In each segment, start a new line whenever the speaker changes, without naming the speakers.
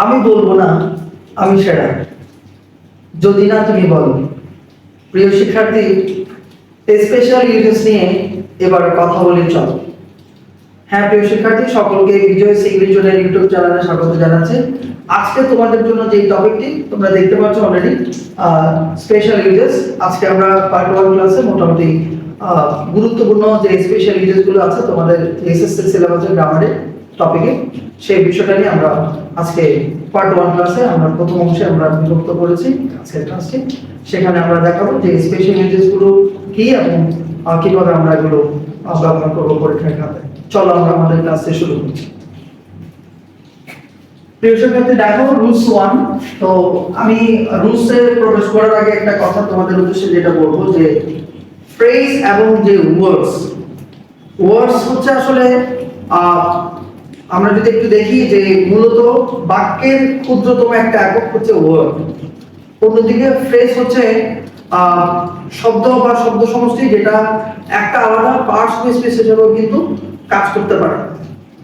আমি বলবো না আমি সেরা, যদি না তুমি বলো। প্রিয় শিক্ষার্থী, স্পেশাল ইউজেস নিয়ে এবার কথা বলি চলো। হ্যাঁ প্রিয় শিক্ষার্থী, সকলকে বিজয় ইংলিশ জোনের ইউটিউব চ্যানেলে স্বাগত জানাচ্ছি। আজকে তোমাদের জন্য যে টপিকটি তোমরা দেখতে পাচ্ছ অলরেডি, স্পেশাল ইউজেস। আজকে আমরা পার্ট 1 ক্লাসে মোটামুটি গুরুত্বপূর্ণ যে স্পেশাল ইউজেস গুলো আছে তোমাদের এসএসসি সিলেবাসের গ্রামারের টপিকে, সেই বিষয়টা নিয়ে আমরা আজকে পার্ট 1 ক্লাসে আমরা প্রথম অংশে আমরা বিভক্ত করেছি আজকের ক্লাসে। সেখানে আমরা দেখাবো যে স্পেশাল ইউজেস গুলো কি এবং কিভাবে আমরা এগুলো ব্যবহার করবো পরীক্ষার খাতায়। চলো আমরা আমাদের ক্লাসে শুরু করছি। প্রিয় শিক্ষার্থী দেখো রুলস 1। তো আমি রুলসে প্রবেশ করার আগে একটা কথা তোমাদের উদ্দেশ্যে যেটা বলবো যে ফ্রেজ এবং যে ওয়ার্ডস হচ্ছে আসলে আমরা যদি একটু দেখি যে মূলত বাক্যের ক্ষুদ্রতম একটা একক হচ্ছে ওয়ার্ড। অন্যদিকে ফ্রেজ হচ্ছে শব্দ বা শব্দ সমষ্টি, যেটা একটা আলাদা পার্টস বা স্পেস হিসেবেও কিন্তু কাজ করতে পারে।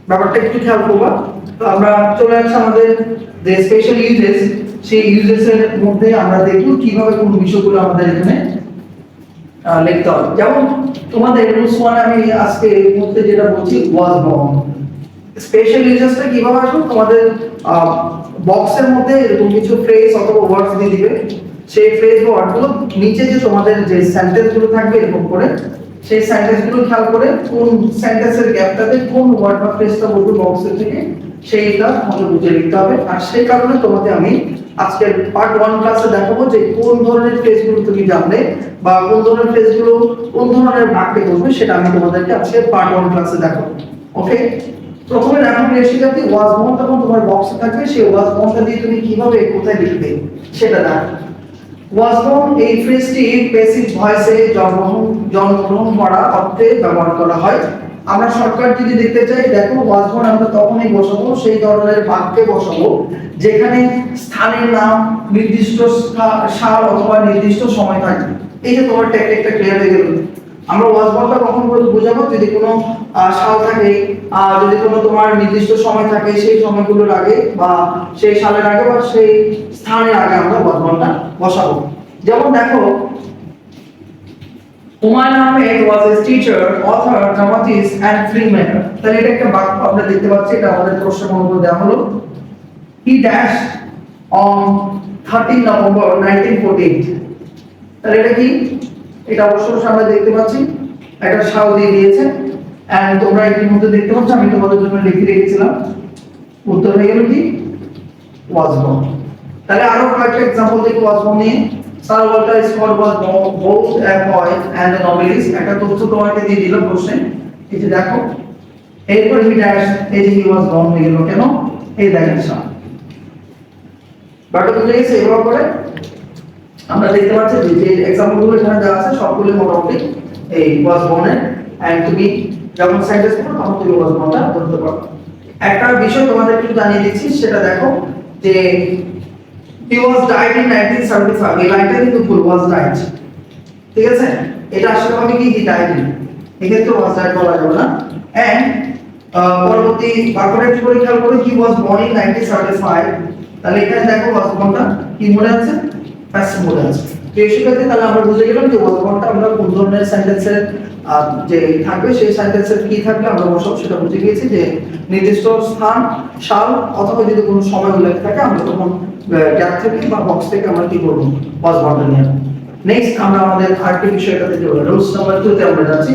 ব্যাপারটা একটু খেয়াল করবা। তো আমরা চলে আসছি আমাদের যে স্পেশাল ইউজেস, সেই ইউজেসের মধ্যে আমরা দেখব কিভাবে কোন বিষয়গুলো আমাদের এখানে লিখতে হবে। যেমন তোমাদের রুলস 1 আমি আজকে এই মুহূর্তে যেটা বলছি ওয়াজ বাউন্ড। স্পেশাল ইউজেসটা কিভাবে আসবে, তোমাদের বক্সের মধ্যে এরকম কিছু ফ্রেজ অথবা ওয়ার্ডস দিয়ে দিবে। সেই ফ্রেজ বা ওয়ার্ডগুলো নিচে যে তোমাদের যে সেন্টেন্সগুলো থাকবে এরকম করে, সেই সেন্টেন্সগুলো খেয়াল করে কোন সেন্টেন্সের গ্যাপটাতে কোন ওয়ার্ড বা ফ্রেজটা বলবো বক্সের থেকে, সেইটা তোমাকে বুঝে লিখতে হবে। আর সেই কারণে তোমাকে আমি আজকের পার্ট 1 ক্লাসে দেখাবো যে কোন ধরনের ফ্রেজগুলো তুমি জানলে বা কোন ধরনের ফ্রেজগুলো কোন ধরনের বাক্যে বলবে, সেটা আমি তোমাদেরকে আজকে পার্ট 1 ক্লাসে দেখাবো। ওকে, প্রথমে দেখো প্রিয় শিক্ষার্থী, ওয়াজ বাউন্ড যখন তোমার বক্সে থাকবে, সেই ওয়াজ বাউন্ডটা দিয়ে তুমি কিভাবে কোথায় লিখবে সেটা দেখো। ওয়াজ বাউন্ড এই ফ্রেজটি প্যাসিভ ভয়েসে জন্মগ্রহণ করা অর্থে ব্যবহার করা হয়। আমরা শর্টকাট যদি দেখতে চাই, দেখো ওয়াজ বাউন্ড আমরা তখনই বসাবো সেই ধরনের বাক্যে বসাবো যেখানে স্থানের নাম, নির্দিষ্ট সাল অথবা নির্দিষ্ট সময় থাকে। এই যে তোমার টেকনিকটা ক্লিয়ার হয়ে গেল। আমরা ওয়াজ বাউন্ডটা কখন বোঝাবো, যদি কোনো সাল থাকে, যদি কোনো তোমার নির্দিষ্ট সময় থাকে, সেই সময়গুলোর আগে বা সেই সালের আগে বা সেই স্থানের আগে আমরা ওয়াজ বাউন্ডটা বসাবো। যেমন দেখো, Humayun Ahmed was a teacher, author, dramatist and filmmaker। তাহলে এটা একটা বাক্য আমরা দেখতে পাচ্ছি, এটা আমাদের প্রশ্নের মধ্যে দেওয়া হলো। He dashed on 13 November 1948। তাহলে এটা কি, এটা অবশ্যই আমরা দেখতে পাচ্ছি একটা সাল দিয়ে দিয়েছে। এন্ড তোমরা এর মধ্যে দেখতে পাচ্ছ আমি তোমাদের জন্য লিখে রেখেছিলাম, উত্তর হয়ে গেল কি ওয়াজ বাউন্ড। তাহলে আরো কয়েকটা एग्जांपल দেখো ওয়াজ বাউন্ড নিয়ে। Sir Walter Scott was both a poet and a novelist। একটা তথ্য তোমাকে দিয়ে দিল প্রশ্নে, এই যে দেখো এরপর হি ড্যাশ, এই যে হি ওয়াজ বাউন্ড হয়ে গেল কেন, এই দেখেন স্যার বাট বুঝে গেছে। এভাবে করে আমরা দেখতে পাচ্ছি যে एग्जांपल গুলো এখানে দেওয়া আছে সবগুলো মোটামুটি এই ওয়াজ বাউন্ডের। এন্ড তুমি যখন সেন্টেন্স করো তখন তুমি ওয়াজ বাউন্ডটা ধরতে পারো। একটা বিষয় তোমাদের একটু জানিয়ে দিচ্ছি, সেটা দেখো যে he was died in 1975। এই লাইনটা কিন্তু ফুল was died, ঠিক আছে? এটা আসলে হবে কি he died in, এক্ষেত্রে was died বলা যাবে না। এন্ড পরবর্তী বাক্যটা একটু করে খেয়াল করো, he was born in 1975। তাহলে এখানে দেখো was bornটা কি মোডে আছে, প্যাসিভ মোডে আছে। তো এই শিক্ষার্থী তাহলে আমরা বুঝে গেলাম যে was bornটা আমরা কোন ধরনের সেন্টেন্সের যে থাকবে, সেই সেন্টেন্সের কি থাকবে আমরা বসাবো সেটা বুঝে গিয়েছি যে নির্দিষ্ট স্থান, সাল অথবা যদি কোনো সময় উল্লেখ থাকে আমরা তখন গ্যাপ থেকে বা বক্স থেকে আমরা কি করব, ওয়াজ বাউন্ডটা নিয়ে। নেক্সট আমরা আমাদের আরেকটি বিষয়টাতে যাব, রুলস নাম্বার 2 তে আমরা যাচ্ছি।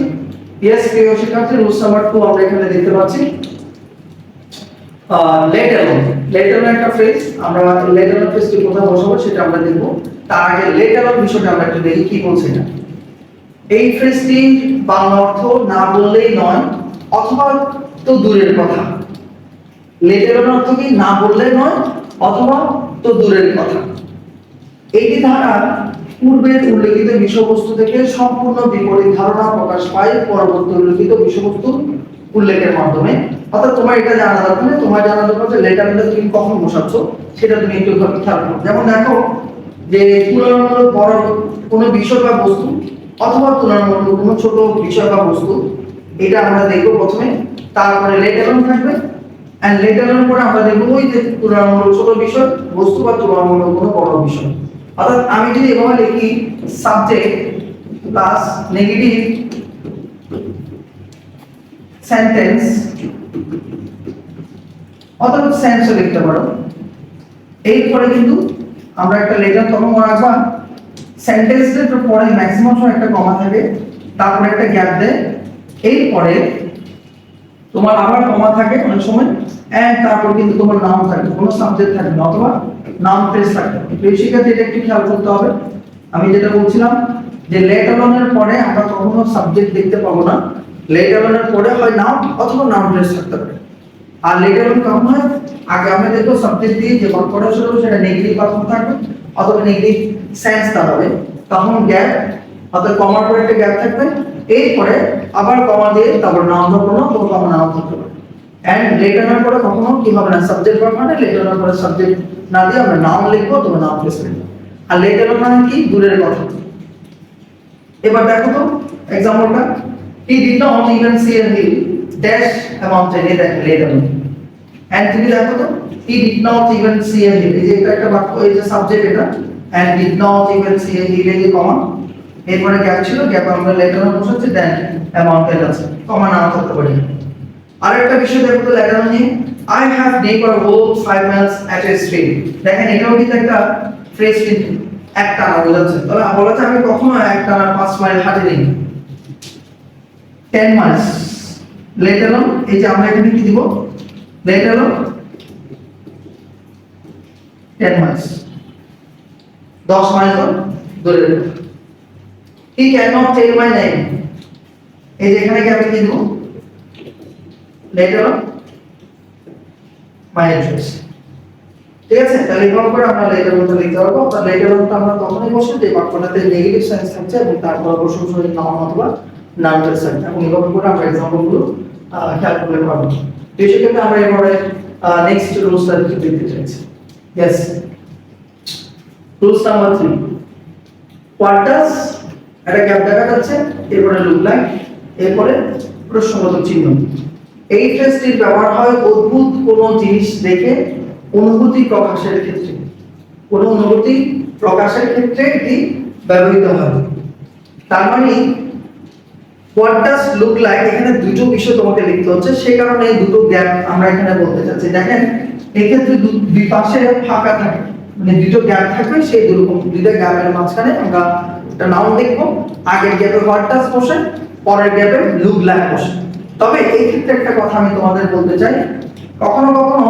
ইয়েস প্রিয় শিক্ষার্থী, রুলস নাম্বার 2 আমরা এখানে দেখতে পাচ্ছি লেট অ্যালোন। লেট অ্যালোন একটা ফ্রেজ, আমরা লেট অ্যালোন ফ্রেজটি কোথায় বসাবো সেটা আমরা দেখব। তার আগে লেট অ্যালোন বিষয়টা আমরা একটু দেখি কি বলছে না। এই ফ্রেজটি বাংলা অর্থ না বললেই নয় অথবা তো দূরের কথা। লেট অ্যালোন অর্থ কি, না বললে নয় অথবা তো দূরের কথা। এইটি ধারা পূর্বের উল্লেখিত বিষয়বস্তু থেকে সম্পূর্ণ বিপরীত ধারণা প্রকাশ পায় পরবর্তী উল্লেখিত বিষয়বস্তু উল্লেখের মাধ্যমে। অর্থাৎ তোমার এটা জানা দরকার, তোমার জানা দরকার যে লেট অ্যালোনটা তুমি কখন বসাচ্ছ সেটা তুমি একটু খেয়াল করো। যেমন দেখো যে তুলনামূলক বড় কোনো বিষয় বা বস্তু অথবা তুলনামূলক কোনো ছোট বিষয় বা বস্তু, এটা আমরা দেখব প্রথমে, তারপরে লেট অ্যালোন থাকবে এন্ড লেটার অন পরে আমরা দেখব ওই যে তুলনামূলক ছোট বিষয় বস্তু বা তুলনামূলক কোনো বড় বিষয়। অর্থাৎ আমি যদি এভাবে লিখি সাবজেক্ট প্লাস নেগেটিভ সেন্টেন্স অথবা সেন্সও লিখতে পারো, এরপরে কিন্তু আমরা একটা লেটার তখন মনে রাখবা সেন্টেন্সের পরে ম্যাক্সিমাম সময় একটা কমা থাকে, তারপরে একটা গ্যাপ দেয়, এরপরে তোমার আবার কমা থাকে অনেক সময়, এন্ড তারপর কিন্তু তোমার নাম থাকে, কোনো সাবজেক্ট থাকে না অথবা নাম ফ্রেজ থাকে। তো এই শিক্ষার্থী এটা একটু খেয়াল করতে হবে। আমি যেটা বলছিলাম যে লেট অনের পরে আমরা কখনো সাবজেক্ট দেখতে পাবো না, লেট অনের পরে হয় নাম অথবা নাম ফ্রেজ থাকতে পারে। আর লেট অন কখন হয়, আগে আমরা দেখো সাবজেক্ট দিয়ে যে বাক্যটা শুরু হবে সেটা নেগেটিভ বাক্য থাকবে অথবা নেগেটিভ সেন্স দাঁড়াবে, তখন গ্যাপ অর্থাৎ কমার পরে একটা গ্যাপ থাকবে, এরপরে আবার কমা দিয়ে তারপর নাম ধরবো না অথবা কমা নাও থাকতে পারে। এন্ড লেট অনের পরে কখনো কি হবে না, সাবজেক্ট ভার্ব মানে লেট অনের পরে সাবজেক্ট না দিয়ে আমরা নাম লিখবো অথবা নাম ফ্রেজ লিখবো। আর লেট অন মানে কি, দূরের কথা। এবার দেখো তো एग्जांपलটা, he did not even see a hill dash a mountain, এই দেখো লেট অন। এন্ড তুমি দেখো তো he did not even see a hill, এই যে এটা একটা বাক্য, এই যে সাবজেক্ট এটা, and did not even see a hill, এই যে কমা, এরপরে গ্যাপ ছিল, গ্যাপ আমরা লেট অন বসাচ্ছি, দেন a mountain আছে, কমা না থাকতে পারে। আরেকটা বিষয় দেখো তো লেট অন নিয়ে, I have never walked 5 miles at a stream, দেখেন এটাও কিন্তু একটা ফ্রেজ, কিন্তু একটা না বোঝাচ্ছে, তবে বলা যায় আমি কখনো একটা না 5 মাইল হাঁটিনি। 10 মাইলস লেট অন, এই যে আমরা এখানে কি দিব, লেট অন 10 মাইলস, 10 মাইল তো দূরে। he cannot tell my name, এই যে এখানে কি আমি কি দিব, লেট অন my address। ঠিক আছে, তাহলে এভাবে করে আমরা লেট অনটা লিখতে পারবো। আর লেট অনটা আমরা তখনই বসে যে বাক্যটাতে নেগেটিভ সেন্স থাকছে এবং তারপর প্রশংসনীয় নাম অথবা নাম থাকছে, এবং এভাবে করে আমরা एग्जांपलগুলো খেয়াল করলে পাবো। তো এই ক্ষেত্রে আমরা এবারে নেক্সট রুলসটা দেখতে চাইছি। Yes, rules number 3, what does, এটা গ্যাপ দেখা যাচ্ছে, এরপরে লুক লাইক, এরপরে প্রশ্নবোধক চিহ্ন। এই ফ্রেজটির ব্যবহার হয় অদ্ভুত কোনো জিনিস দেখে অনুভূতি প্রকাশের ক্ষেত্রে, কোনো অনুভূতি প্রকাশের ক্ষেত্রে এটি ব্যবহৃত হয়। তার মানে হোয়াট ডাজ লুক লাইক, এখানে দুটো বিষয় তোমাকে লিখতে হচ্ছে, সেই কারণে এই দুটো গ্যাপ আমরা এখানে বলতে চাচ্ছি। দেখেন এই ক্ষেত্রে দুই পাশে ফাঁকা থাকে, মানে দুটো গ্যাপ থাকবে, সেই দুটো গ্যাপের মাঝখানে আমরা একটা নাউন দেখব, আগের গ্যাপে হোয়াট ডাজ বসে, পরের গ্যাপে লুক লাইক বসে। তবে এই ক্ষেত্রে একটা কথা আমি তোমাদের বলতে চাই, কখনো কখনো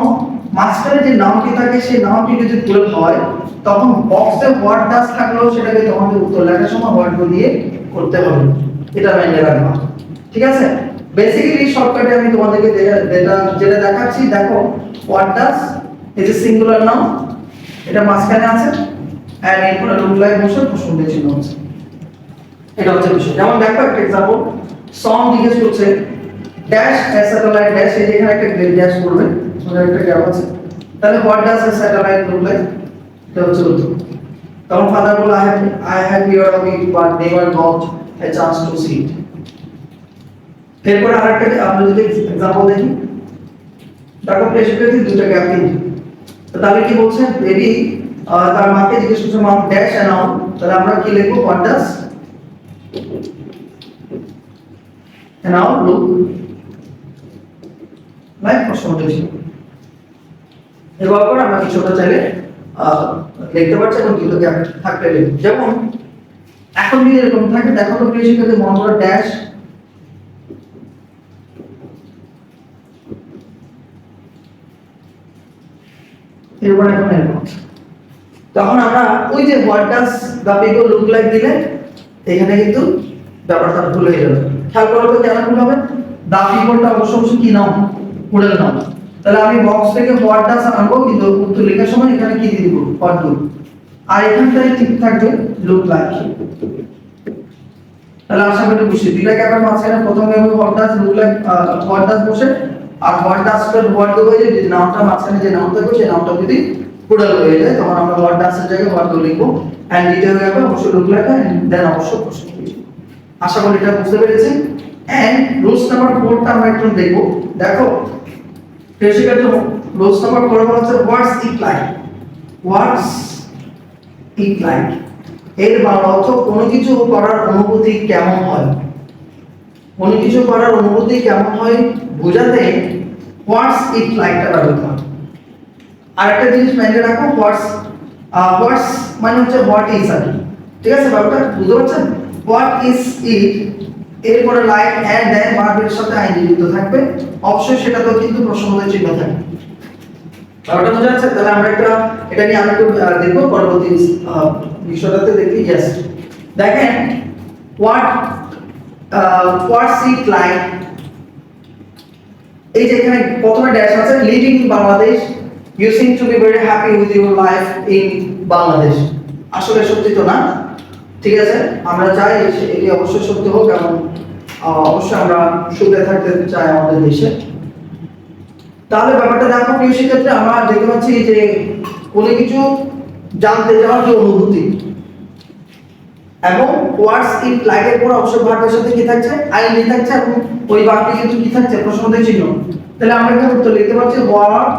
মাঝখানে যে নামটি থাকে সেই নামটি যদি ভুল হয়, তখন বক্সে হোয়াট ডাজ থাকলেও সেটাকে তোমাদের উত্তর লেখার সময় হোয়াট দিয়ে করতে হবে, এটা মেনে রাখবা। ঠিক আছে, বেসিক্যালি শর্টকাটে আমি তোমাদেরকে যেটা দেখাচ্ছি, দেখো হোয়াট ডাজ এই যে সিঙ্গুলার নাম, এটা মাঝখানে আছে, এন্ড এরপরে লুক লাইক বসে প্রশ্নবোধক চিহ্ন আছে, এটা হচ্ছে বিষয়। যেমন দেখো একটা एग्जांपल, সং জিজ্ঞেস করছে ড্যাশ এ স্যাটেলাইট ড্যাশ, এই যে এখানে একটা ড্যাশ করবে, মানে একটা গ্যাপ আছে, তাহলে what does a satellite look like, এটা হচ্ছে উত্তর। তখন ফাদার বলে I have heard of it but never got a chance to see it. এরপর আরেকটা আমরা যদি एग्जांपल দেখি, দেখো প্রেসিডেন্ট দুটো গ্যাপ দিন, তাহলে কি বলছে, বেবি তার মাকে জিজ্ঞেস করছে মা ড্যাশ এ নাও, তাহলে আমরা কি লিখবো, what does A now look like প্রশ্নবোধক চিহ্ন। এবার করে আমরা কিছুটা চাইলে লিখতে পারছি এবং দুটো গ্যাপ থাকলে লিখব। যেমন এখন যদি এরকম থাকে, দেখো তো প্রিয় শিক্ষার্থী, মনে করো ড্যাশ, এরপর এখন এরকম, তখন আমরা ওই যে what does the people look like দিলে এখানে কিন্তু ব্যাপারটা ভুল হয়ে যাবে। খেয়াল করো তো কেন ভুল হবে, দ্য পিপলটা অবশ্যই কি নাম, পুরো নাম, তাহলে আমি বক্স থেকে হোয়াট ডাজ আনবো, কিন্তু উত্তর লেখার সময় এখানে কি দিয়ে দিব, হোয়াট ডু, আর এখানটায় ঠিক থাকবে লুক লাইক। তাহলে আশা করি বুঝছি, দুইটা গ্যাপের মাঝখানে প্রথমে হবে what does look like, what does বসে, আর হোয়াট ডাজ এর হোয়াট ডু হয়ে যায়, যদি নামটা মাঝখানে যে নাম থাকবে সেই নামটা যদি পুরো হয়ে যায়, তখন আমরা হোয়াট ডাজ এর জায়গায় হোয়াট ডু লিখবো, এন্ড দ্বিতীয় গ্যাপে অবশ্যই লুক লাইক, এন্ড দেন অবশ্যই প্রশ্ন। আশা করি এটা বুঝতে পেরেছেন। এন্ড রুলস নাম্বার 4টা আমরা একটু দেখব। দেখো শিক্ষার্থী রোজ নাম্বার 4 বলা হচ্ছে হোয়াটস it like. What's it like এর বাংলা অর্থ কোনো কিছু করার অনুভূতি কেমন হয়। কোনো কিছু করার অনুভূতি কেমন হয় বোঝাতে হোয়াটস ইট লাইকটা ব্যবহৃত হয়। আরেকটা জিনিস মনে রাখো, হোয়াটস মানে হচ্ছে হোয়াট ইজ আর, ঠিক আছে? ব্যাপারটা বুঝতে পারছেন? হোয়াট ইজ ইট এরপরে লাইক এন্ড দেন ভার্বের সাথে আইএনজি যুক্ত থাকবে, অবশ্যই সেটা তো কিন্তু প্রশ্নবোধক চিহ্ন থাকবে। ব্যাপারটা বোঝা যাচ্ছে? তাহলে আমরা এটা নিয়ে আরেকটু দেখব পরবর্তী বিষয়টাতে দেখি। यस, দেখেন হোয়াটস ইট লাইক, এই যে এখানে প্রথমে ড্যাশ আছে, living in Bangladesh, you seem to be very happy with your life in Bangladesh. আসলে সত্যি তো না, ঠিক আছে? আমরা চাই এটি অবশ্যই সত্যি হোক এবং অবশ্যই আমরা সুখে থাকতে চাই আমাদের দেশে। তাহলে ব্যাপারটা দেখো প্রিয় শিক্ষার্থী, আমরা দেখতে পাচ্ছি যে কোনো কিছু জানতে চাওয়ার যে অনুভূতি এবং হোয়াটস ইট লাইক এর পর অবশ্যই ভার্বের সাথে কি থাকছে? আইএনজি থাকছে এবং ওই বাক্যে কিন্তু কি থাকছে? প্রশ্নবোধক চিহ্ন। তাহলে আমরা এখানে উত্তর লিখতে পারছি হোয়াট,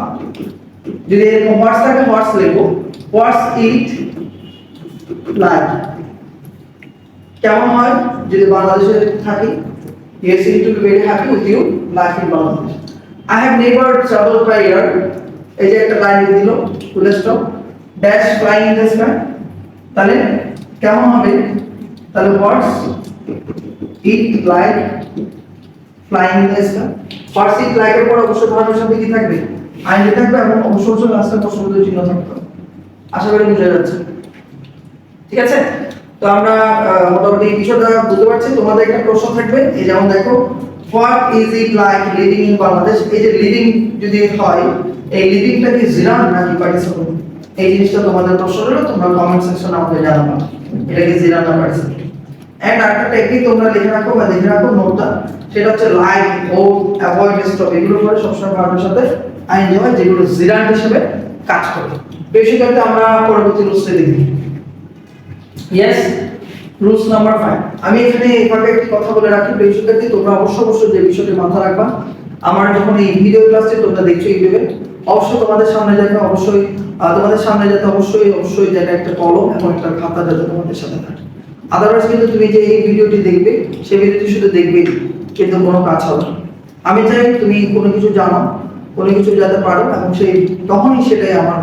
যদি এরকম হোয়াটস থাকে হোয়াটস লিখবো, হোয়াটস ইট লাইক কেমন হয় যদি বাংলাদেশে থাকি, you seem to be very happy with your life in Bangladesh. I have never traveled by air, এই যে একটা লাইন দিল, full stop, dash flying in the sky, তাহলে কেমন হবে? তাহলে what's it like flying in the sky. What's it like এর পর অবশ্যই ভার্বের সাথে কি থাকবে? আইএনজি থাকবে এবং অবশ্যই লাস্টে প্রশ্নবোধক চিহ্ন থাকবে। আশা করি বুঝা যাচ্ছে, ঠিক আছে? তো আমরা মোটামুটি বিষয়টা বুঝতে পারছি। তোমাদের একটা প্রশ্ন থাকবে, এই যেমন দেখো what is it like living in Bangladesh. এই যে লিভিং যদি হয়, এই লিভিংটা কি জিরান নাকি পার্টিসিপল? এই জিনিসটা তোমাদের প্রশ্ন হলো, তোমরা কমেন্ট সেকশনে আমাকে জানাবে এটা কি জিরান না পার্টিসিপল। এন্ড আরেকটা টেকনিক তোমরা লিখে রাখো বা লিখে রাখো নোটটা, সেটা হচ্ছে লাইক, হোপ, অ্যাভয়েড, স্টপ, এগুলো পরে সবসময় ভার্বের সাথে আইএনজি হয় যেগুলো জিরান হিসেবে কাজ করে। বেসিক্যালি আমরা পরবর্তী রুলসে দেখি। Yes, rules number 5। আমি এখানে এভাবে একটি কথা বলে রাখি, বেসিক্যালি তোমরা অবশ্যই যে বিষয়টি মাথায় রাখবা, আমার যখন এই ভিডিও ক্লাসটি তোমরা দেখছো ইউটিউবে, অবশ্যই তোমাদের সামনে যাতে অবশ্যই যেটা একটা কলম এবং একটা খাতা যাতে তোমাদের সাথে থাকে। আদারওয়াইজ কিন্তু তুমি যে এই ভিডিওটি দেখবে, সেই ভিডিওটি শুধু দেখবে কিন্তু কোনো কাজ হবে না। আমি চাই তুমি কোনো কিছু জানো, কোনো কিছু যাতে পারো এবং সেই তখনই সেটাই আমার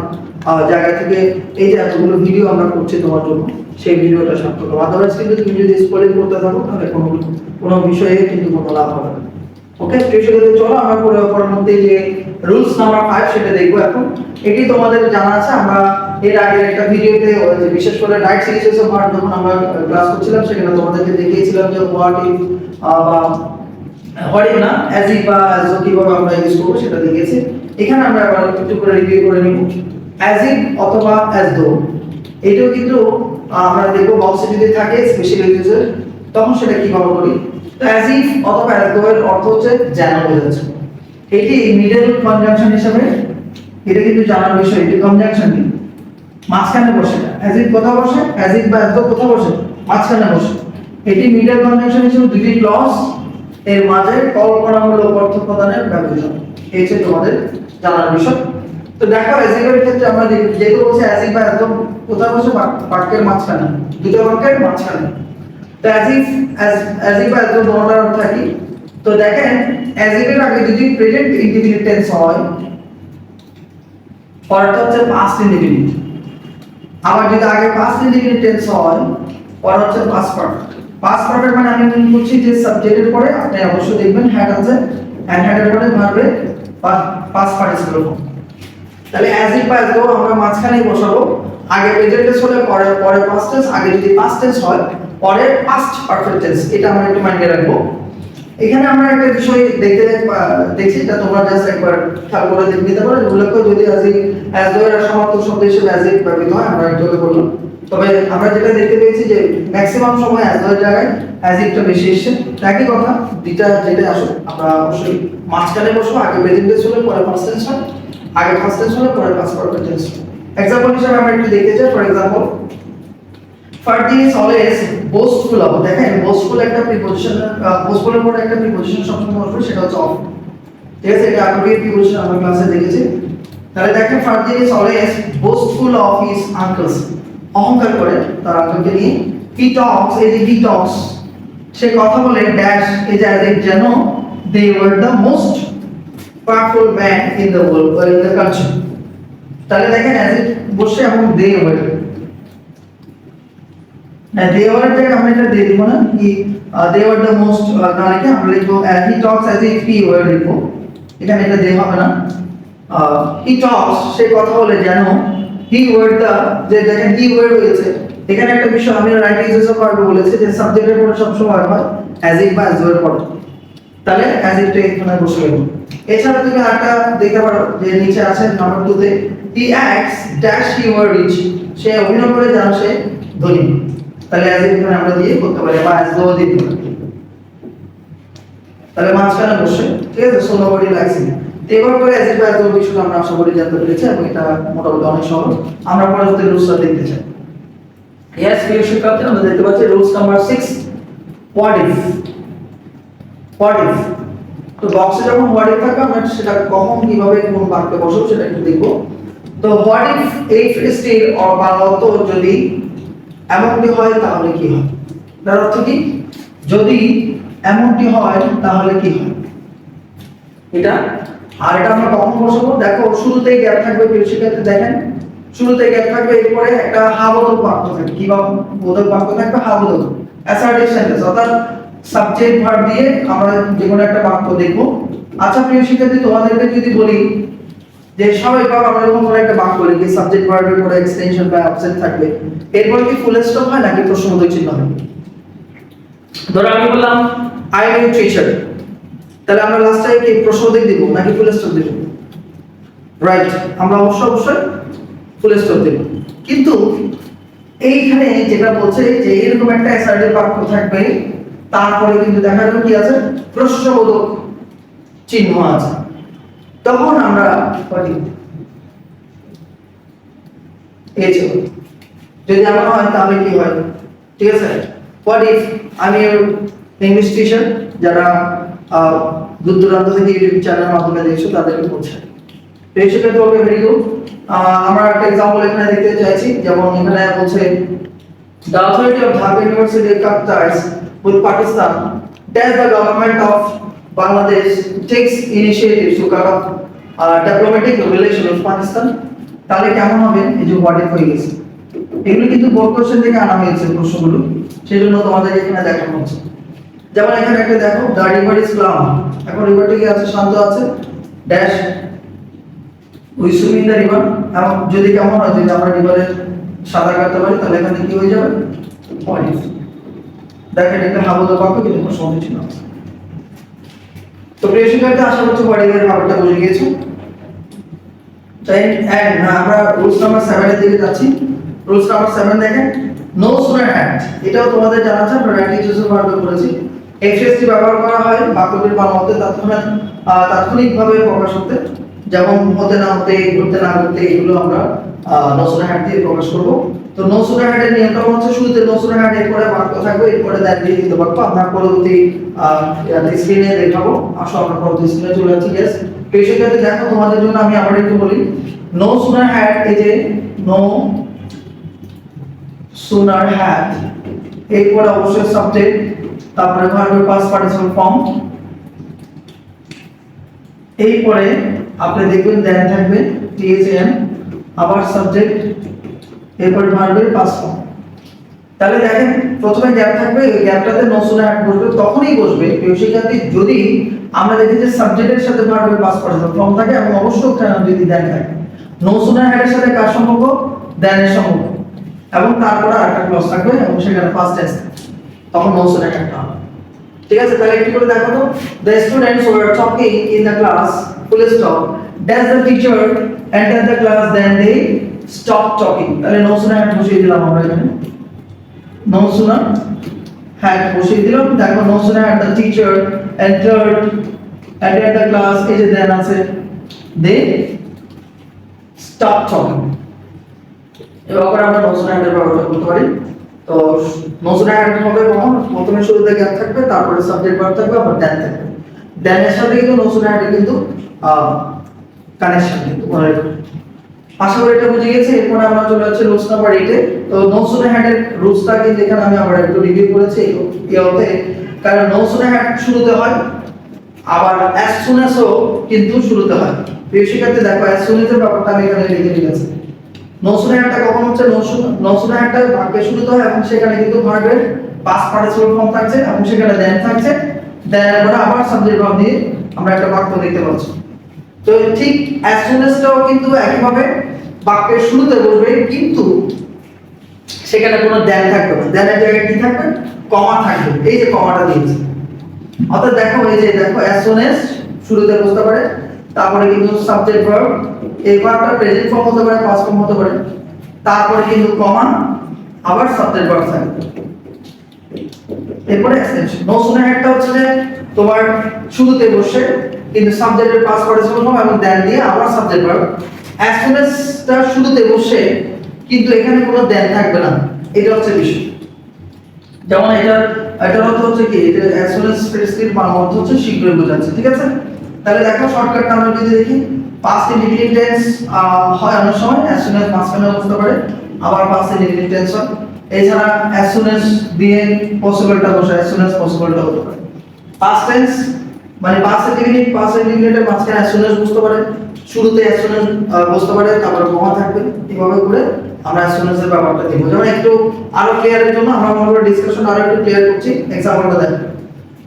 জায়গা থেকে এই যে এতগুলো ভিডিও আমরা করছি তোমার জন্য, সেই ভিডিওটা সার্থক হবে। আদারওয়াইজ কিন্তু তুমি যদি স্ক্রলিং করতে থাকো তাহলে কোনো বিষয়ে কিন্তু কোনো লাভ হবে না। ওকে, স্পেশালি চলো আমরা পরবর্তী যে রুলস নাম্বার 5 সেটা দেখবো এখন। এটি তোমাদের জানা আছে, আমরা এর আগে একটা ভিডিওতে বিশেষ করে রাইট সিরিজেস অফ ভার্ব যখন আমরা ক্লাস করছিলাম সেখানে তোমাদেরকে দেখিয়েছিলাম যে হোয়াট ইফ বা হোয়াট ইফ না অ্যাজ ইফ বা অ্যাজ কিভাবে আমরা ইউজ করব সেটা দেখিয়েছি। এখানে আমরা আবার একটু করে রিভিউ করে নিব। অ্যাজ ইফ অথবা অ্যাজ দো, এটাও কিন্তু আমরা দেখবো বক্সে যদি থাকে স্পেশাল ইউজের তখন সেটা কিভাবে করি। তো অ্যাজ ইফ অথবা অ্যাজ দো এর অর্থ হচ্ছে যেন বোঝাচ্ছে। এটি মিডল কনজাংশন হিসেবে, এটা কিন্তু জানার বিষয়। এটি কনজাংশন কি মাঝখানে বসে, অ্যাজ ইফ কোথায় বসে, অ্যাজ ইফ বা অ্যাজ দো কোথায় বসে, মাঝখানে বসে। এটি মিডল কনজাংশন হিসেবে দুটি ক্লজ এর মাঝে কল্পনামূলক অর্থ প্রদানের ব্যবহৃত। এই হচ্ছে তোমাদের জানার বিষয়। তো দেখো অ্যাজ ইফ এর ক্ষেত্রে আমরা যেহেতু বলছি অ্যাজ ইফ বা অ্যাজ দো কোথায় বসে, বাক্যের মাঝখানে, দুটো বাক্যের মাঝখানে। তো অ্যাজ ইফ বা অ্যাজ দো দুটোর অর্থ একই। তো দেখেন অ্যাজ ইফ এর আগে যদি প্রেজেন্ট ইনডিফিনিট টেন্স হয়, পরেরটা হচ্ছে পাস্ট ইনডিফিনিট। আবার যদি আগে পাস্ট ইনডিফিনিট টেন্স হয়, পরে হচ্ছে পাস্ট পারফেক্ট। পাস্ট পারফেক্ট মানে আমি মনে করছি যে সাবজেক্টের পরে আপনি অবশ্যই দেখবেন হ্যাড আছে, এন্ড হ্যাডের পরে ভার্বে পাস্ট পার্টিসিপল ফর্ম। তাহলে অ্যাজ ইফ বা অ্যাজ দো আমরা মাঝখানেই বসাবো। আগে প্রেজেন্ট টেন্স হলে পরে পাস্ট টেন্স, আগে যদি পাস্ট টেন্স হয় পরে পাস্ট পারফেক্ট টেন্স। এটা আমরা একটু মাইন্ডে রাখবো। এখানে আমরা একটা বিষয় দেখছি এটা তোমরা জাস্ট একবার খেয়াল করে দেখে নিতে পারো। মূলত যদি অ্যাজ দো এর সমার্থক শব্দ হিসেবে অ্যাজ ইফ ব্যবহৃত হয়, আমরা একটু আগে বললাম। তবে আমরা যেটা দেখতে পেয়েছি যে ম্যাক্সিমাম সময় অ্যাজ দো এর জায়গায় অ্যাজ ইফটা বেশি এসেছে। একই কথা, যেটা আসলে আমরা অবশ্যই মাঝখানে বসবো। আগে প্রেজেন্ট টেন্স হলে পরে পাস্ট টেন্স হয়, আগে পাস্ট টেন্স হলে পরে পাস্ট পারফেক্ট টেন্স হয়। এক্সাম্পল হিসেবে আমরা একটু দেখতে চাই। ফর এক্সাম্পল, ফার্দি ইজ অলওয়েজ boastful of। দেখেন boastful একটা প্রিপজিশন, boastful এর পরে একটা প্রিপজিশন সবসময় বসবে, সেটা হচ্ছে অফ। ঠিক আছে, এটা অ্যাপ্রোপ্রিয়েট প্রিপোজিশন আমরা ক্লাসে দেখেছি। তাহলে দেখেন Fardin is always boastful of his uncles, অহংকার করে তার আঙ্কেলকে নিয়ে। he talks, এই যে he talks, সে কথা বলে ড্যাশ এই যে as if যেন they were the most powerful man in the world or in the country। তাহলে দেখেন as if বসে এবং they were, না they were এর জায়গায় আমরা এটা দিয়ে দিব না কি they were the most না লিখে আমরা লিখবো he talks as if he were লিখবো, এখানে এটা দিয়ে হবে না। he talks, সে কথা বলে যেন he were the, যে দেখেন he were হয়েছে এখানে একটা বিষয় আমি রাইট ইউজেস অফ ভার্ব বলেছি যে সাবজেক্টের পরে সব সময় হয় as if বা as though এর পরে, তাহলে as if টা এখানে বসে গেল। এছাড়া তুমি আরেকটা দেখতে পারো যে নিচে আছে নাম্বার 2 তে he acts dash he were rich, সে অভিনয় করে যেন সে ধনী, তাহলে as if এখানে আমরা দিয়ে করতে পারি বা as though দিতে পারি, তাহলে মাঝখানে বসে, ঠিক আছে। সো নোবডি লাইকস ইট, এবার করে as if as though বিষয়টা আমরা আশা করি জানতে পেরেছি এবং এটা মোটামুটি অনেক সহজ। আমরা পরবর্তী রুলসটা দেখতে চাই। Yes, প্রিয় শিক্ষার্থী, আমরা দেখতে পাচ্ছি rules number 6 what if। what if, তো বক্সে যখন what if থাকে আমরা সেটা কখন কিভাবে কোন বাক্যে বসাবো সেটা একটু দেখব। তো what if এই ফ্রেজটির অর্থ যদি এমনটি হয় তাহলে কি হয়, তার অর্থ কি যদি এমনটি হয় তাহলে কি হয় এটা। আর এটা আমরা কখন বসাবো, দেখো শুরুতেই গ্যাপ থাকবে প্রিয় শিক্ষার্থী, দেখেন শুরুতে গ্যাপ থাকবে, এরপরে একটা হাবোধক বাক্য থাকবে। কি বোধক বাক্য থাকবে? হাবোধক, অ্যাসার্টিভ সেন্টেন্স, অর্থাৎ সাবজেক্ট ভার্ব দিয়ে আমরা যে কোনো একটা বাক্য দেখব। আচ্ছা প্রিয় শিক্ষার্থী, তোমাদেরকে যদি বলি যে স্বাভাবিকভাবে আমরা যখন কোনো একটা বাক্য লিখি সাবজেক্ট ভার্বের পরে এক্সটেনশন বা অবজেক্ট থাকবে, এরপরে কি ফুল স্টপ হয় নাকি প্রশ্নবোধক চিহ্ন হয়? ধরো আমি বললাম আই নিউ টিচার, তাহলে আমরা লাস্টে কি প্রশ্নবোধক দেব নাকি ফুল স্টপ দেব? রাইট, আমরা অবশ্যই ফুল স্টপ দেব। কিন্তু এইখানে যেটা বলছে যে এরকম একটা অ্যাসার্টিভ বাক্য থাকবে, তারপরে কিন্তু দেখা যাবে কি আছে? প্রশ্নবোধক চিহ্ন আছে, তখন আমরা পড়ি এই যে যদি এমন হয় তাহলে কি হয়, ঠিক আছে। হোয়াট ইফ, আমি ইংলিশ টিচার যারা দূর দূরান্ত থেকে ইউটিউব চ্যানেলের মাধ্যমে দেখছো তাদেরকে বলছে রেশিওটা তো ভেরি গুড। আমরা একটা एग्जांपल এখানে দেখতে চাইছি, যেমন এখানে বলছে the authority of Dhaka University contacts with Pakistan that the government of Bangladesh takes initiatives to cut off diplomatic relations with Pakistan। তাহলে কেমন হবে? এই যে হোয়াট ইফ হয়ে গেছে, এগুলো কিন্তু বোর্ড কোশ্চেন থেকে আনা হয়েছে প্রশ্নগুলো, সেজন্য তোমাদের এখানে দেখানো হচ্ছে। যেমন এখানে একটা দেখো the river is calm, এখন রিভারটি কি আছে? শান্ত আছে, dash we swim in the river. এবং যদি কেমন হয় যদি আমরা রিভারে সাঁতার কাটতে পারি তাহলে এখানে কি হয়ে যাবে? What if. দেখেন একটা হাবোধক বাক্য কিন্তু প্রশ্নবোধক চিহ্ন আছে। তো প্রিয় শিক্ষার্থী, আশা করছি হোয়াট ইফ এর ব্যাপারটা বুঝে গিয়েছো। তাই আমরা রুলস নাম্বার 7 এর দিকে যাচ্ছি। রুলস নাম্বার 7 দেখেন নো সুনার হ্যাড, এটাও তোমাদের জানা আছে, আমরা রাইট ইউজেস ভার্ব করেছি। এফএসটি ব্যবহার করা হয় বাক্যটির বানাতে তাৎক্ষণিকভাবে প্রকাশ হতে, যেমন হতে না হতে, ঘুরতে না ঘুরতে, এগুলো আমরা নো সুনার হ্যাড দিয়ে প্রকাশ করব। তো নো সুনার হ্যাড এর নিয়মটা হচ্ছে শুরুতে নো সুনার হ্যাড এর পরে বাক্য থাকবে, এরপরে দ্যাট দিয়ে দিতে পারবো। আমরা পরবর্তী স্ক্রিনে দেখাবো। আসো আমরা পরবর্তী স্ক্রিনে চলে যাচ্ছি। यस প্রিয় শিক্ষার্থী, দেখো তোমাদের জন্য আমি আবার একটু বলি নো সুনার হ্যাড, এই যে নো সুনার হ্যাড এরপরে অবশ্যই সাবজেক্ট, তারপরে ভার্বের পাস্ট পার্টিসিপল ফর্ম, এরপরে আপনি দেখবেন দেন থাকবে টিএসএম, আবার সাবজেক্ট, এরপরে ভার্বের পাস্ট ফর্ম। তাহলে দেখেন প্রথমে গ্যাপ থাকবে, এই গ্যাপটাতে নো সুনার হ্যাড বসবে, তখনই বসবে প্রিয় শিক্ষার্থী যদি আমরা দেখি যে সাবজেক্টের সাথে ভার্বের পাস্ট পার্টিসিপল ফর্ম থাকে এবং অবশ্যই যদি দেন থাকে। নো সুনার হ্যাড এর সাথে কার সম্পর্ক? দেন এর সম্পর্ক, এবং তারপরে আরেকটা ক্লজ থাকবে এবং সেখানে পাস্ট টেন্স, তখন নো সুনার হ্যাড হবে। ঠিক আছে, তাহলে একটু করে দেখো তো the students were talking in the class full stop does the teacher enter the class then they stop talking। তাহলে নো সুনার হ্যাড বসিয়ে দিলাম আমরা এখানে, নো সুনার হ্যাড বসিয়ে দিলাম। দেখো no sooner had the teacher entered the class, এই যে দেন আছে they stop talking। এবার আমরা নো সুনার হ্যাড এর ব্যবহার করতে পারি। তো নো সুনার হ্যাড হবে কখন? প্রথমে শুরুতে গ্যাপ থাকবে, তারপরে সাবজেক্ট ভার্ব থাকবে, আবার দেন থাকবে। দেনের সাথে কিন্তু নো সুন হ্যাড কিন্তু কানেকশন কিন্তু মনে রাখবেন। আশা করি এটা বুঝে গেছে। এরপর আমরা চলে যাচ্ছি রুলস নাম্বার 8 এ। তো নো সুন হ্যাড এর রুলসটা কিন্তু এখানে আমি আবার একটু রিভিউ করেছি ইয়েতে, কারণ নো সুন হ্যাড শুরুতে হয়, আবার অ্যাজ সুন অ্যাজও কিন্তু শুরুতে হয়। প্রিয় শিক্ষার্থী দেখো অ্যাজ সুন এর ব্যাপারটা আমি এখানে লিখে দিয়েছি। নো সুন হ্যাডটা কখন হচ্ছে, নো সুন হ্যাডটা ভার্বে শুরুতে হয় এবং সেখানে কিন্তু ভার্বের পাস্ট পার্টিসিপল ফর্ম থাকছে এবং সেখানে দেন থাকছে, দেন পরে আবার সাবজেক্ট ভার্ব দিয়ে আমরা একটা বাক্য দেখতে পাচ্ছি। তো ঠিক অ্যাজ সুন অ্যাজটাও কিন্তু একইভাবে বাক্যের শুরুতে বসবে, কিন্তু সেখানে কোনো দেন থাকবে না, দেনের জায়গায় কি থাকবে, কমা থাকবে। এই যে কমাটা দিয়েছি, অর্থাৎ দেখো এই যে দেখো অ্যাজ সুন অ্যাজ শুরুতে বসতে পারে, তারপরে কিন্তু সাবজেক্ট ভার্ব, এই ভার্বটা প্রেজেন্ট ফর্ম হতে পারে, পাস্ট ফর্ম হতে পারে, তারপরে কিন্তু কমা, আবার সাবজেক্ট ভার্ব থাকবে, এরপরে এক্সটেনশন। নো সুন হ্যাডটা হচ্ছে যে তোমার শুরুতে বসে কিন্তু সাবজেক্টের পাস্ট পার্টিসিপল ফর্ম এবং দেন দিয়ে আবার সাবজেক্ট ভার্ব। অ্যাজ সুন অ্যাজটা শুরুতে বসে কিন্তু এখানে কোনো দেন থাকবে না, এটা হচ্ছে বিষয়। যেমন এটার অর্থ হচ্ছে কি, এটা অ্যাজ সুন অ্যাজ প্রেসক্রিপ্ট মানে অর্থ হচ্ছে শীঘ্রই বোঝাচ্ছে, ঠিক আছে। তাহলে দেখো শর্টকাটটা আমরা যদি দেখি, পাস্ট ইনডিফিনিট টেন্স হয় অনেক সময় অ্যাজ সুন অ্যাজ মাঝখানে বসতে পারে, আবার পাস্ট ইনডিফিনিট টেন্স হয়। এছাড়া অ্যাজ সুন অ্যাজ দিয়ে পসিবলটা বসে অ্যাজ সুন অ্যাজ পসিবলটা হতে পারে। পাস্ট টেন্স মানে পাস্ট ইনডিফিনিটের মাঝখানে অ্যাজ সুন অ্যাজ বসতে পারে, শুরুতে অ্যাজ সুন অ্যাজ বসতে পারে, তারপরে কমা থাকবে। এইভাবে করে আমরা অ্যাজ সুন অ্যাজ এর ব্যাপারটা দেখব। যেমন একটু আরো ক্লিয়ারের জন্য আমরা মনে করি ডিসকাশন আরো একটু ক্লিয়ার করছি, এক্সাম্পলটা দেখো।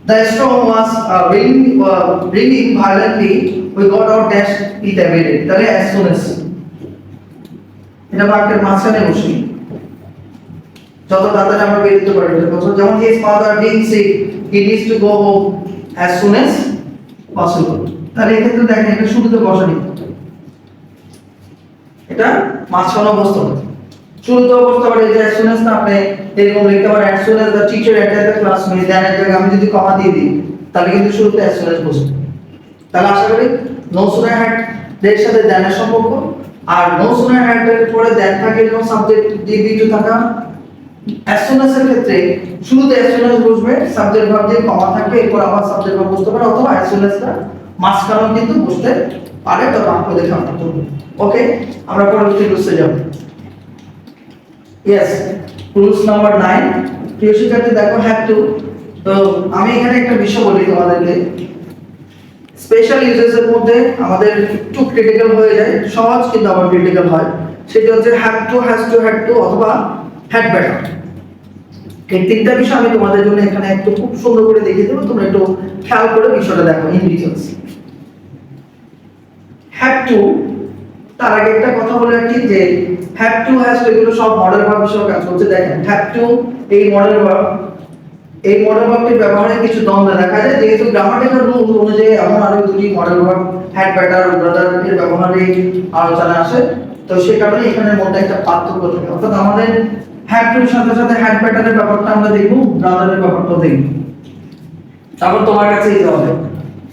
The storm was raining violently. We got our dash it immediately. তাহলে as soon as এটা বাক্যের মাঝখানে বসি, যত তাড়াতাড়ি আমরা বের করতে পারি এটা কথা। যেমন his father being sick, he needs to go home as soon as possible. তাহলে এক্ষেত্রে দেখেন এটা শুরুতে বসানি, এটা মাঝখানে বসতে হবে, শুরুতেও বসতে পারে। যে as soon as না আপনি এরকম লিখতে পারেন as soon as the teacher entered the class, মানে দেন এর জায়গায় আমি যদি কমা দিয়ে দিই তাহলে কিন্তু শুরুতে as soon as বসবে। তাহলে আশা করি নো সুন হ্যাড এর সাথে দেনের সম্পর্ক, আর নো সুন হ্যাড এর পরে দেন থাকে এবং সাবজেক্ট দিয়ে কিছু থাকা। as soon as এর ক্ষেত্রে শুরুতে as soon as বসবে, সাবজেক্ট ভার্ব দিয়ে কমা থাকবে, এরপর আবার সাবজেক্ট ভার্ব বসতে পারে, অথবা as soon as টা মাঝখানেও কিন্তু বসতে পারে। তো বাক্য দেখে আমরা করব। ওকে, আমরা পরবর্তী রুলসে যাব। Yes, rules number 9। প্রিয় শিক্ষার্থী দেখো হ্যাভ টু। তো আমি এখানে একটা বিষয় বলি তোমাদেরকে, স্পেশাল ইউজেস এর মধ্যে আমাদের একটু ক্রিটিক্যাল হয়ে যায়, সহজ কিন্তু আবার ক্রিটিক্যাল হয়। সেটা হচ্ছে have to, has to, had to অথবা হ্যাড বেটার। এই তিনটা বিষয় আমি তোমাদের জন্য এখানে একটু খুব সুন্দর করে দেখিয়ে দেবো, তোমরা একটু খেয়াল করে বিষয়টা দেখো ইন ডিটেইলস। হ্যাভ টু, তার আগে একটা কথা বলে রাখি যে হ্যাভ টু, হ্যাজ টু এগুলো সব মডেল ভার্ব হিসেবে কাজ করছে। দেখেন হ্যাভ টু এই মডেল ভার্ব, এই মডেল ভার্বটির ব্যবহারে কিছু দ্বন্দ্ব দেখা যায়, যেহেতু গ্রামাটিক্যাল রুল অনুযায়ী এমন আরো দুটি modal verb had, better, brother এর ব্যবহারে আলোচনা আসে। তো সেই কারণে এখানের মধ্যে একটা পার্থক্য থাকে, অর্থাৎ আমাদের হ্যাভ টুর সাথে সাথে হ্যাড, বেটারের ব্যাপারটা আমরা দেখব, ব্রাদারের ব্যাপারটাও দেখব, তারপর তোমার কাছে যেতে হবে।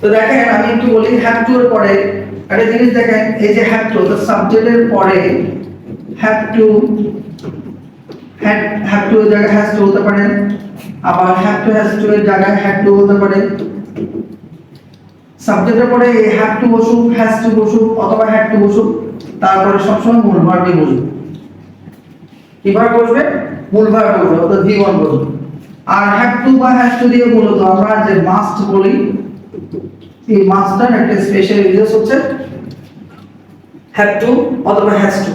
তো দেখেন আমি একটু বলি, হ্যাভ টু এর পরে একটা জিনিস দেখেন, এই যে হ্যাভ টু তো সাবজেক্টের পরে হ্যাভ টু, হ্যাভ টু এর জায়গায় হ্যাজ টু হতে পারে, আবার হ্যাভ টু হ্যাজ টু এর জায়গায় হ্যাড টু হতে পারে। সাবজেক্টের পরে হ্যাভ টু বসুক, হ্যাজ টু বসুক অথবা হ্যাড টু বসুক, তারপরে সবসময় মূল ভার্বই বসবে। কি ভার্ব বসবে? মূল ভার্ব বসবে, অর্থাৎ V1 বসবে। আর হ্যাভ টু বা হ্যাজ টু দিয়ে মূলত আমরা যে মাস্ট বলি, এই মাস্টার একটা স্পেশাল ইউজেস হচ্ছে হ্যাভ টু অথবা হ্যাজ টু।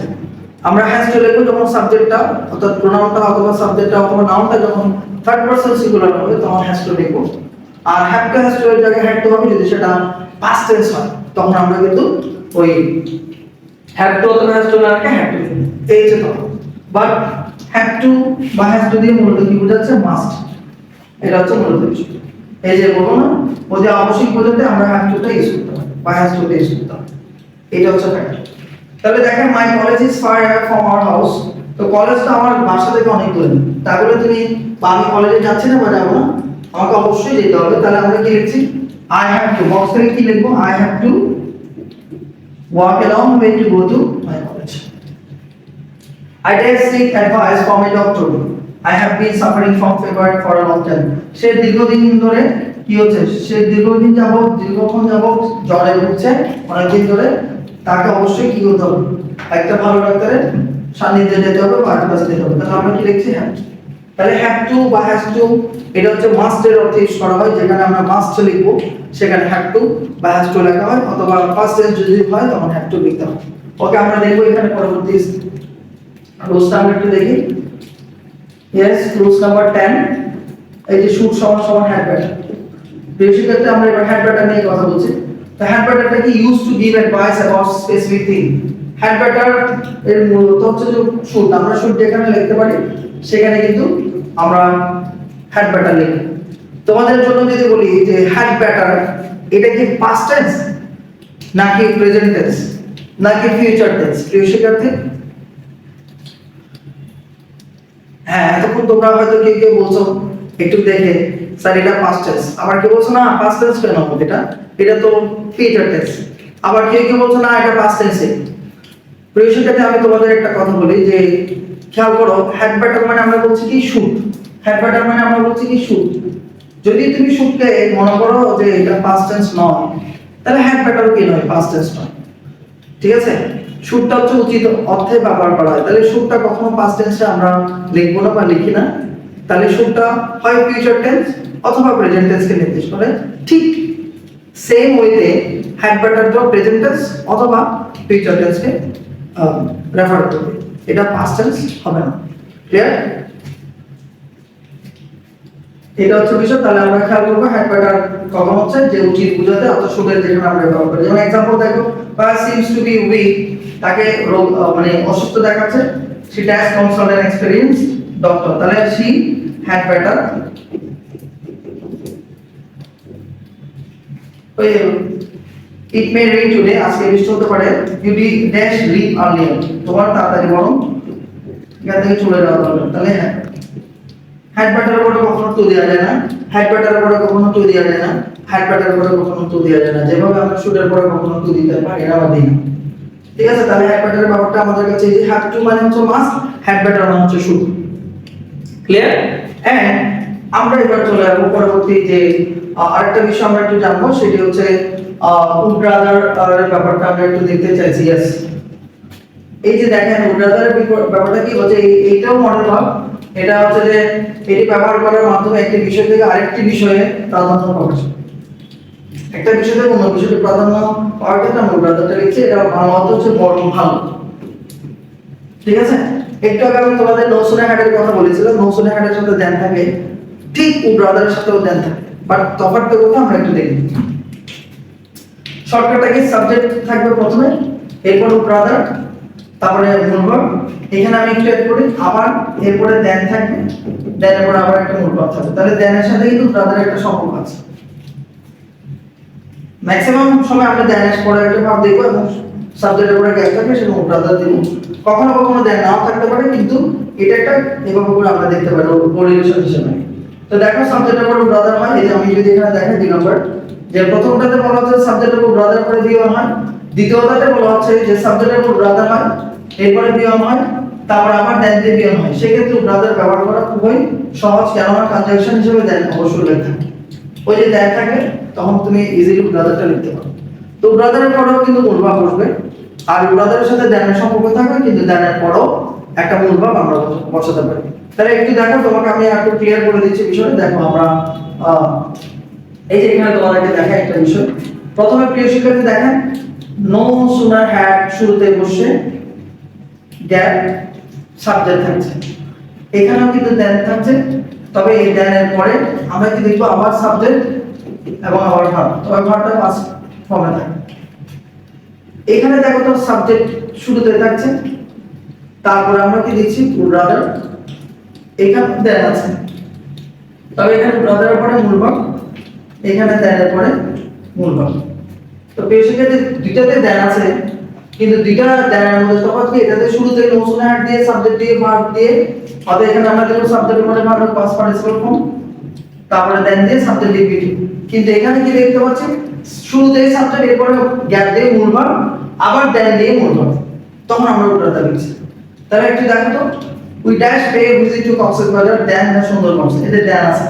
আমরা হ্যাজ টু লিখব যখন সাবজেক্টটা অর্থাৎ প্রোনাউনটা অথবা সাবজেক্টটা অথবা নাউনটা যখন থার্ড পারসন সিঙ্গুলার হবে তখন হ্যাজ টু লিখব। আর হ্যাভ টু হ্যাজ টু এর জায়গায় হ্যাড টু হবে যদি সেটা পাস্ট টেন্স হয়, তখন আমরা কিন্তু ওই হ্যাভ টু অথবা হ্যাজ টু না রেখে হ্যাড টু লিখব। এই যে তো বাট হ্যাভ টু বা হ্যাজ টু দিয়ে মূলত কি বোঝাচ্ছে? মাস্ট। এটা হচ্ছে মূলত বিষয়। এই যে বলবো না, ওই যে আবশ্যিক বোঝাতে আমরা হ্যাভ টুটা ইউজ করতে পারি বা হ্যাজ টুটা ইউজ করতে পারি, এটা হচ্ছে ফ্যাক্ট। তাহলে দেখেন my college is far away from our house. তো কলেজটা আমার বাসা থেকে অনেক দূরে, তাহলে তুমি বা আমি কলেজে যাচ্ছি না বা যাবো না, আমাকে অবশ্যই যেতে হবে। তাহলে আমরা কি লিখছি? আই হ্যাভ টু, বক্স থেকে কি লিখবো? I have to walk a long way to go to my college. I did seek advice from a doctor. I have been suffering from fever for a long time. সে দীর্ঘদিন ধরে কি হচ্ছে, সে দীর্ঘক্ষণ যাবত জ্বরে ভুগছে অনেকদিন ধরে, তাকে অবশ্যই কি করতে হবে, একটা ভালো ডাক্তারের সান্নিধ্যে যেতে হবে বা আশেপাশে যেতে হবে। তাহলে আমরা কি লিখছি, হ্যাঁ। তাহলে হ্যাভ টু বা হ্যাজ টু এটা হচ্ছে মাস্ট এর অর্থে ইউজ করা হয়, যেখানে আমরা মাস্ট লিখবো সেখানে হ্যাভ টু বা হ্যাজ টু লেখা হয়, অথবা ফার্স্ট টেন্স যদি হয় তখন হ্যাভ টু লিখতে হয়। ওকে, আমরা দেখবো এখানে পরবর্তী রুলসটা আমরা একটু দেখি। ইয়েস, রুলস নাম্বার 10, এই যে শুড সমান সমান হ্যাড ব্যাটার। বেশি ক্ষেত্রে আমরা এবার হ্যাড ব্যাটার নিয়ে কথা বলছি। তো হ্যাড ব্যাটারটা কি, use to give advice about specific thing. Had batter এর মূলত হচ্ছে যে শুড, আমরা শুড যেখানে লিখতে পারি সেখানে কিন্তু আমরা হ্যাড ব্যাটার লিখি। তোমাদের জন্য যদি বলি যে হ্যাড ব্যাটার এটা কি পাস্ট টেন্স নাকি প্রেজেন্ট টেন্স নাকি ফিউচার টেন্স? প্রিয় শিক্ষার্থী, হ্যাঁ এতক্ষণ তোমরা হয়তো কেউ বলছো একটু দেখে স্যার এটা পাস্ট টেন্স, আবার কেউ বলছো না পাস্ট টেন্স কেন, এটা তো ফিউচার টেন্স, আবার কেউ বলছো না এটা পাস্ট টেন্স। প্রিয় শিক্ষার্থী, আমি তোমাদের একটা কথা বলি যে খেয়াল করো, হ্যাড ব্যাটার মানে আমরা বলছি কি শুড, হ্যাড ব্যাটার মানে আমরা বলছি কি শুড। যদি তুমি শুডকে মনে করো যে এটা পাস্ট টেন্স নয়, তাহলে হ্যাড ব্যাটার কি নয়, পাস্ট টেন্স নয়, ঠিক আছে। শুডটা হচ্ছে উচিত অর্থে ব্যবহার করা হয়, তাহলে শুডটা কখনো পাস্ট টেন্সে আমরা লিখবো না বা লিখি না। তাহলে শুডটা হয় ফিউচার টেন্স অথবা প্রেজেন্ট টেন্সকে নির্দেশ করে। ঠিক সেম ওয়েতে হ্যাড ব্যাটারটাও প্রেজেন্ট টেন্স অথবা ফিউচার টেন্সকে রেফার করবে, এটা পাস্ট টেন্স হবে না। ক্লিয়ার? এটা হচ্ছে বিষয়। তাহলে আমরা খেয়াল করবো হ্যাড ব্যাটার কখন হচ্ছে যে উচিত বুঝাতে, অর্থাৎ শুডের যেখানে আমরা ব্যবহার করি। যেমন एग्जांपल দেখো, সিমস টু বি উইক, তাকে রোগ মানে অসুস্থ দেখাচ্ছে। she has consulted an experienced doctor, তাহলে she had better it may rain today, আজকে বৃষ্টি হতে পারে। you did dash leave earlier, তোমার তাড়াতাড়ি বরং এখান থেকে চলে যাওয়া দরকার। তাহলে হ্যাঁ, হ্যাড ব্যাটারের পরে কখনো টু দেওয়া যায় না, হ্যাড ব্যাটারের পরে কখনো টু দেওয়া যায় না, হ্যাড ব্যাটারের পরে কখনো টু দেওয়া যায় না। যেভাবে আমরা শুডের পরে কখনো টু দিতে পারি না বা দিই না, ঠিক আছে। তাহলে হ্যাড ব্যাটারের ব্যাপারটা আমাদের কাছে এই যে হ্যাভ টু মানে হচ্ছে মাস্ট, হ্যাড ব্যাটার মানে হচ্ছে শুড। ক্লিয়ার? এন্ড আমরা এবার চলে যাব পরবর্তী যে আরেকটা বিষয় আমরা একটু জানবো, সেটি হচ্ছে উড রাদার এর ব্যাপারটা আমরা একটু দেখতে চাইছি। यस, এই যে দেখেন উড রাদার এর ব্যাপারটা কি হচ্ছে, এইটাও মডেল ভাব। এটা হচ্ছে যে এটি ব্যবহার করার মাধ্যমে একটি বিষয় থেকে আরেকটি বিষয়ে প্রাধান্য পাওয়া যায়। একটা বিষয় থেকে অন্য বিষয়কে প্রাধান্য পাওয়ার ক্ষেত্রে আমরা উড রাদারটা লিখছি। এটা বাংলা অর্থ হচ্ছে বরং ভালো, ঠিক আছে। একটু আগে আমি তোমাদের নৌসুনে হ্যাডের কথা বলেছিলাম, নৌসুনে হ্যাডের সাথে দেন থাকে, ঠিক উড রাদারের সাথেও দেন থাকে, বাট তফাৎটা কোথায় আমরা একটু দেখি। শর্টকাটটা কি, সাবজেক্ট থাকবে প্রথমে, এরপর উড রাদার, তারপরে মূল ভার্ব। এখানে আমি একটু এড করি, আবার এরপরে দেন থাকবে, দেনের পরে আবার একটা মূল ভার্ব থাকবে। তাহলে দেনের সাথে কিন্তু রাদারের একটা সম্পর্ক আছে। ম্যাক্সিমাম সময় আমরা দেনের পরে একটা ভার্ব দেখব এবং সাবজেক্টের পরে গ্যাপ থাকবে, সেটা উড রাদার দেব। কখনো কখনো দেন নাও থাকতে পারে, কিন্তু এটা একটা এভাবে করে আমরা দেখতে পারি কোরিলেশন হিসেবে। তো দেখো সাবজেক্টের পরে উড রাদার হয়, এই যে আমি যদি এখানে দেখাই 2 নম্বর, যে প্রথমটাতে বলা হচ্ছে সাবজেক্টের পরে উড রাদার পরে বিয়ন হয়, দ্বিতীয়টাতে বলা হচ্ছে যে সাবজেক্টের পরে উড রাদার হয়, এরপরে বিয়ন হয়, তারপর আবার দেন দিয়ে বিয়ন হয়। সেক্ষেত্রে উড রাদার ব্যবহার করা খুবই সহজ, কেননা কনজাংশন হিসেবে দেন অবশ্যই লেখা থাকে। ওই যে দেন থাকে তখন তুমি ইজিলি উড রাদারটা লিখতে পারো। তো উড রাদারের পরেও কিন্তু মূল ভাব বসবে, আর উড রাদারের সাথে দেনের সম্পর্ক থাকবে, কিন্তু দেনের পরেও একটা মূল ভাব আমরা বসাতে পারি। তাহলে একটু দেখো, তোমাকে আমি একটু ক্লিয়ার করে দিচ্ছি বিষয়টা। দেখো আমরা এই যে এখানে তোমাদেরকে দেখা একটা বিষয়। প্রথমে প্রিয় শিক্ষার্থী দেখেন, নো সুনার হ্যাড শুরুতে বসে গ্যাপ সাবজেক্ট থাকছে, এখানেও কিন্তু দেন থাকছে, তবে এই দেনের পরে আমরা কি দেখবো, আবার সাবজেক্ট এবং আবার ভার্ব, তবে ভার্বটা পাস্ট ফর্মে থাকে। এখানে দেখো তো সাবজেক্ট শুরুতে থাকছে, তারপরে আমরা কি দিচ্ছি উড রাদার, এখানে দেন আছে, তবে এখানে উড রাদারের পরে মূল ভার্ব, এখানে দেনের পরে মূল ভার্ব। তো বেসিক্যালি দুইটাতে দেন আছে, কিন্তু দুইটা দেনের মধ্যে তফাৎ কি, এটাতে শুরুতে নোসুনে হ্যাড দিয়ে সাবজেক্ট দিয়ে ভার্ব দিয়ে, অর্থাৎ এখানে আমরা দেখব সাবজেক্টের পরে ভার্ব পাস্ট পার্টিসিপল ফর্ম, তারপরে দেন দিয়ে সাবজেক্ট রিপিট। কিন্তু এখানে কি দেখতে পাচ্ছি, শুরুতে সাবজেক্ট, এরপরে গ্যাপ দিয়ে মূল ভার্ব, আবার দেন দিয়ে মূল ভার্ব, তখন আমরা উড রাদার লিখছি। তাহলে একটু দেখো তো, we dash pay visit to Cox's Bazar then the Sundarban, এতে দেন আছে,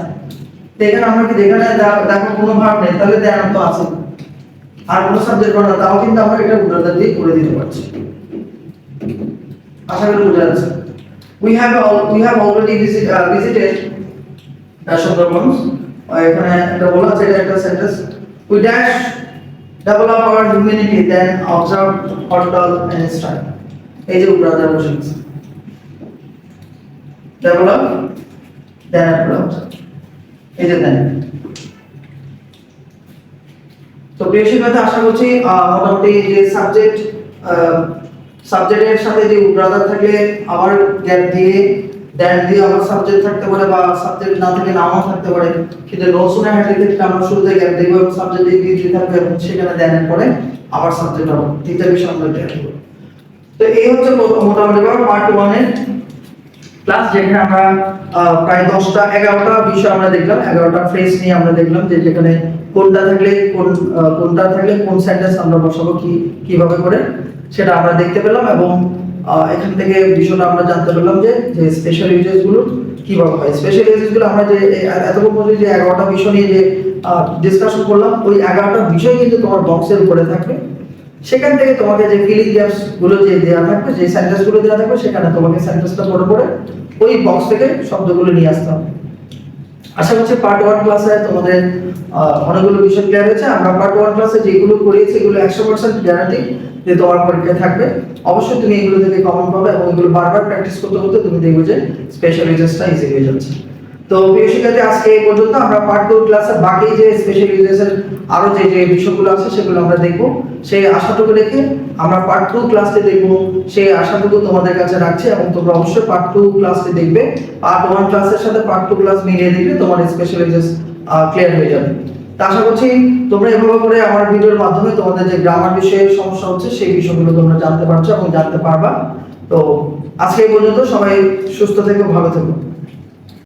তো এখানে আমরা কি যেখানে দেখো কোনো ভাব নেই তাহলে দেন তো আছে, আর কোনো সাবজেক্ট না তাও কিন্তু আমরা এটা উল্টা দিয়ে করে দিতে পারছি। আশা করি বুঝা যাচ্ছে। we have already visited Sundarban's, এখানে একটা বলা আছে, এটা একটা sentence, we dash develop our humanity then observe hotel and style, এই যে উল্টা বসে আছে, develop then approach, এই যে দেন। তো প্রিয় শিক্ষার্থী, আশা করছি মোটামুটি যে সাবজেক্টের সাথে যে ব্রাদার থাকে আবার গ্যাপ দিয়ে দেন দিয়ে আবার সাবজেক্ট থাকতে পারে, বা সাবজেক্ট না থেকে নামও থাকতে পারে, কিন্তু রসুনের হেডের ক্ষেত্রে আমরা শুরুতে গ্যাপ দেব এবং সাবজেক্ট দিয়ে থাকবে এবং সেখানে দেনের পরে আবার সাবজেক্ট হবে, তিনটা বিষয় আমরা দেখব। তো এই হচ্ছে মোটামুটি পার্ট 1 এর ক্লাস, যেখানে আমরা প্রায় 10টা 11টা বিষয় আমরা দেখলাম, 11টা ফ্রেজ নিয়ে আমরা দেখলাম যে যেখানে কোনটা থাকলে কোন সেন্টেন্স আমরা বসাবো কিভাবে করে সেটা আমরা দেখতে পেলাম, এবং এখান থেকে বিষয়টা আমরা জানতে পারলাম যে স্পেশাল ইউজেস গুলো কিভাবে হয়। স্পেশাল ইউজেস গুলো আমরা যে এতক্ষণ পর্যন্ত যে 11টা বিষয় নিয়ে যে ডিসকাশন করলাম, ওই 11টা বিষয় কিন্তু তোমার বক্সের উপরে থাকবে। সেখান থেকে তোমাকে যে ফিলিং গ্যাপস গুলো যে দেওয়া থাকবে, যে সেন্টেন্স গুলো দেওয়া থাকবে, সেখানে তোমাকে সেন্টেন্সটা পড়ে ওই বক্স থেকে শব্দগুলো নিয়ে আসতে হবে। আশা করছি পার্ট 1 ক্লাসে তোমাদের অনেকগুলো বিষয় ক্লিয়ার হয়েছে। আমরা পার্ট 1 ক্লাসে যেগুলো করিয়েছি এগুলো 100% গ্যারান্টি যে তোমার পরীক্ষায় থাকবে। অবশ্যই তুমি এগুলো থেকে কমন পাবে এবং এগুলো বারবার প্র্যাকটিস করতে করতে তুমি দেখবে যে স্পেশাল ইউজেসটা ইজি হয়ে যাচ্ছে। তো প্রিয় শিক্ষার্থী, আজকে এই পর্যন্ত। আমরা পার্ট 2 ক্লাসে বাকি যে স্পেশাল ইউজেসের আরো যে বিষয়গুলো আছে সেগুলো আমরা দেখব। সেই আশাটুকু রেখে আমরা পার্ট 2 ক্লাসে দেখব, সেই আশাটুকু তোমাদের কাছে রাখছি, এবং তোমরা অবশ্যই পার্ট 2 ক্লাসে দেখবে। পার্ট 1 ক্লাসের সাথে পার্ট 2 ক্লাস মিলিয়ে দেখলে তোমার স্পেশাল ইউজেস ক্লিয়ার হয়ে যাবে। তা আশা করছি তোমরা এভাবে করে আমার ভিডিওর মাধ্যমে তোমাদের যে গ্রামার বিষয়ে সমস্যা হচ্ছে সেই বিষয়গুলো তোমরা জানতে পারছো এবং জানতে পারবা। তো আজকে এই পর্যন্ত, সবাই সুস্থ থেকো, ভালো থেকো।